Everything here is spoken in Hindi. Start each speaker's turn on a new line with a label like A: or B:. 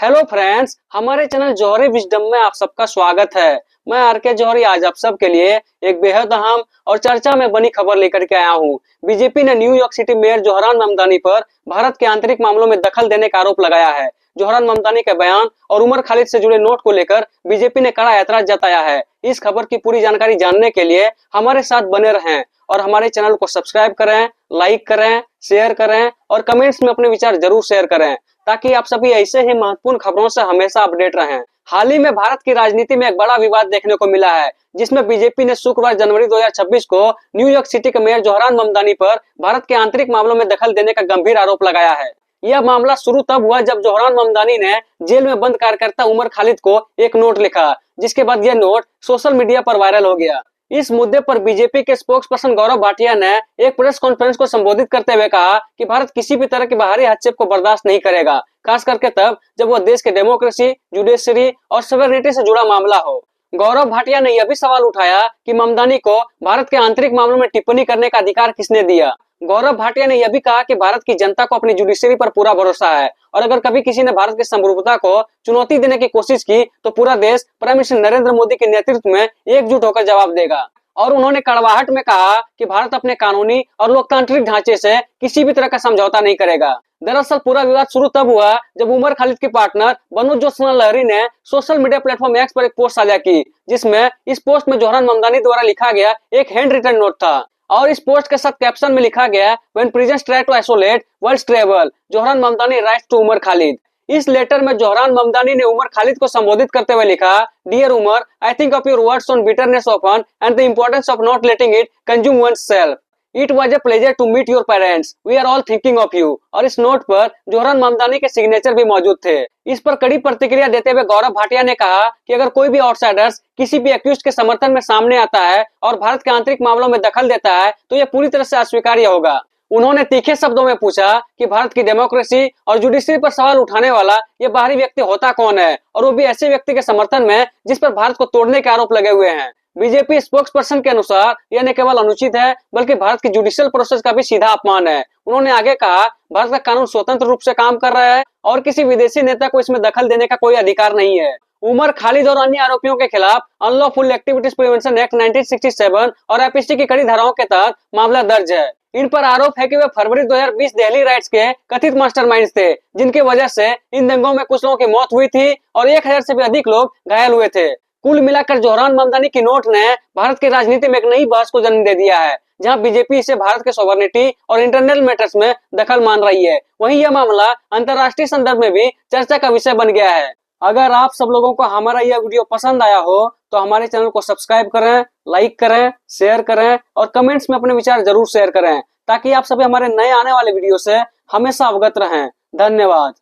A: हेलो फ्रेंड्स, हमारे चैनल जौहरी विजडम में आप सबका स्वागत है। मैं आर.के. जौहरी आज आप सबके लिए एक बेहद अहम और चर्चा में बनी खबर लेकर के आया हूँ। बीजेपी ने New York city mayor Zohran Mamdani पर भारत के आंतरिक मामलों में दखल देने का आरोप लगाया है। जोहरान ममदानी के बयान और उमर खालिद से जुड़े नोट को लेकर बीजेपी ने कड़ा ऐतराज जताया है। इस खबर की पूरी जानकारी जानने के लिए हमारे साथ बने रहें और हमारे चैनल को सब्सक्राइब करें, लाइक करें, शेयर करें और कमेंट्स में अपने विचार जरूर शेयर करें ताकि आप सभी ऐसे ही महत्वपूर्ण खबरों से हमेशा अपडेट रहें। हाल ही में भारत की राजनीति में एक बड़ा विवाद देखने को मिला है, जिसमें बीजेपी ने शुक्रवार जनवरी 2026 को न्यूयॉर्क सिटी के मेयर जोहरान ममदानी पर भारत के आंतरिक मामलों में दखल देने का गंभीर आरोप लगाया है। यह मामला शुरू तब हुआ जब जोहरान ममदानी ने जेल में बंद कार्यकर्ता उमर खालिद को एक नोट लिखा, जिसके बाद यह नोट सोशल मीडिया पर वायरल हो गया। इस मुद्दे पर बीजेपी के स्पोक्स पर्सन गौरव भाटिया ने एक प्रेस कॉन्फ्रेंस को संबोधित करते हुए कहा कि भारत किसी भी तरह के बाहरी हस्तक्षेप को बर्दाश्त नहीं करेगा, खास करके तब जब वह देश के डेमोक्रेसी, जुडिशरी और सॉवरेनिटी से जुड़ा मामला हो। गौरव भाटिया ने यह भी सवाल उठाया कि ममदानी को भारत के आंतरिक मामलों में टिप्पणी करने का अधिकार किसने दिया। गौरव भाटिया ने यह भी कहा कि भारत की जनता को अपनी जुडिशरी पर पूरा भरोसा है और अगर कभी किसी ने भारत की संप्रभुता को चुनौती देने की कोशिश की तो पूरा देश प्राइम मिनिस्टर नरेंद्र मोदी के नेतृत्व में एकजुट होकर जवाब देगा। और उन्होंने कड़वाहट में कहा कि भारत अपने कानूनी और लोकतांत्रिक ढांचे से किसी भी तरह का समझौता नहीं करेगा। दरअसल पूरा विवाद शुरू तब हुआ जब उमर खालिद के पार्टनर बनोज ज्योत्सना लहरी ने सोशल मीडिया प्लेटफॉर्म एक्स पर एक पोस्ट साझा की, जिसमें इस पोस्ट में जोहरान ममदानी द्वारा लिखा गया एक हैंड रिटन नोट था और इस पोस्ट के साथ कैप्शन में लिखा गया when prisons try to isolate worlds travel Zohran Mamdani writes to Umar Khalid. इस लेटर में जोहरान ममदानी ने उमर खालिद को संबोधित करते हुए लिखा, dear Umar, I think of your words on bitterness of fun and the importance of not letting it consume one's self. It was a pleasure to meet your parents, we are all thinking of you. और इस नोट पर जोहरान ममदानी के सिग्नेचर भी मौजूद थे। इस पर कड़ी प्रतिक्रिया देते हुए गौरव भाटिया ने कहा कि अगर कोई भी आउटसाइडर्स किसी भी एक्यूज के समर्थन में सामने आता है और भारत के आंतरिक मामलों में दखल देता है तो यह पूरी तरह से अस्वीकार्य होगा। उन्होंने तीखे शब्दों में पूछा कि भारत की डेमोक्रेसी और जुडिशरी पर सवाल उठाने वाला ये बाहरी व्यक्ति होता कौन है, और वो भी ऐसे व्यक्ति के समर्थन में जिस पर भारत को तोड़ने के आरोप लगे हुए हैं। बीजेपी स्पोक्स पर्सन के अनुसार यह न केवल अनुचित है बल्कि भारत की जुडिशियल प्रोसेस का भी सीधा अपमान है। उन्होंने आगे कहा, भारत का कानून स्वतंत्र रूप से काम कर रहा है और किसी विदेशी नेता को इसमें दखल देने का कोई अधिकार नहीं है। उमर खालिद और अन्य आरोपियों के खिलाफ अनलॉफुल एक्टिविटीज प्रिवेंशन एक्ट 1967 और आईपीसी की कड़ी धाराओं के तहत मामला दर्ज है। इन पर आरोप है कि वे फरवरी 2020 दिल्ली राइट्स के कथित मास्टरमाइंड्स थे, जिनकी वजह से इन दंगों में कुछ लोगों की मौत हुई थी और 1000 से भी अधिक लोग घायल हुए थे। कुल मिलाकर जोहरान ममदानी की नोट ने भारत की राजनीति में एक नई बहस को जन्म दे दिया है, जहां बीजेपी इसे भारत के सॉवरेनिटी और इंटरनल मैटर्स में दखल मान रही है। वहीं यह मामला अंतर्राष्ट्रीय संदर्भ में भी चर्चा का विषय बन गया है। अगर आप सब लोगों को हमारा यह वीडियो पसंद आया हो तो हमारे चैनल को सब्सक्राइब करें, लाइक करें, शेयर करें और कमेंट्स में अपने विचार जरूर शेयर करें ताकि आप सभी हमारे नए आने वाले वीडियो से हमेशा अवगत रहें। धन्यवाद।